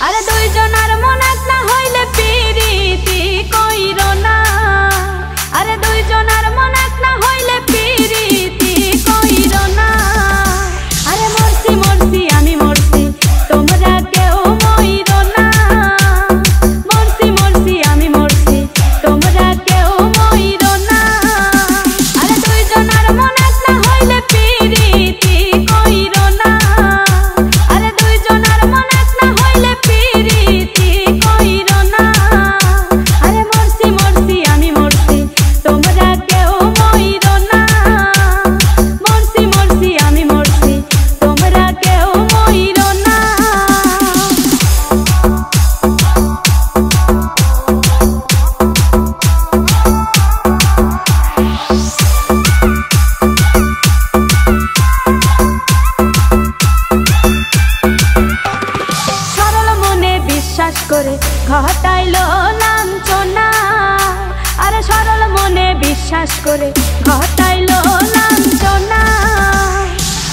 আরে দুইজনার মন এক না হইলে পিরিতি কইরো না। আরে দুইজনার মন এক না হইলে পিরিতি কইরো না। আরে মরছি মরছি আমি মরছি তোমরা কেউ মইরো না। মরছি মরছি আমি মরছি তোমরা কেউ মইরো না। আরে দুইজনার মন এক না হইলে পিরিতি কইরো না। আরে দুইজনার মন এক না হইলে পিরিতি কইরো না। আরে মরছি মরছি আমি মরছি তোমরা কেউ মইরো না। মরছি মরছি আমি মরছি তোমরা কেউ মইরো না। সরল মনে বিশ্বাস করে ঘটাইলো লাঞ্ছনা। আরে সরল মনে বিশ্বাস করে ঘটাইলো লাঞ্ছনা।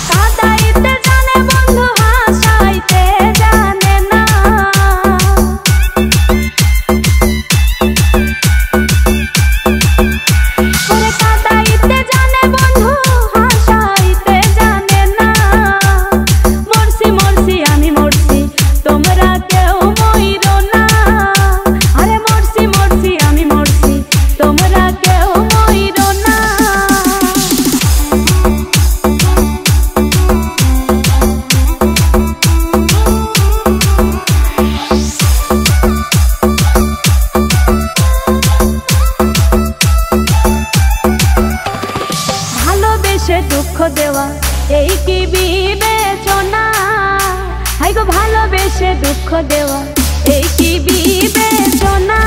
কাঁদাইতে জানে বন্ধু হাসাইতে জানে না। ওরে কাঁদাইতে জানে বন্ধু হাসাইতে জানে না। মরছি মরছি আমি মরছি তোমরা কেউ মইরো না। আরে মরছি মরছি আমি মরছি তোমরা কেউ মইরো না। ভালোবেসে দুঃখ দেওয়া এই কি বিবেচনা। হাই গো ভালোবেসে দুঃখ দেওয়া এই কি বিবেচনা।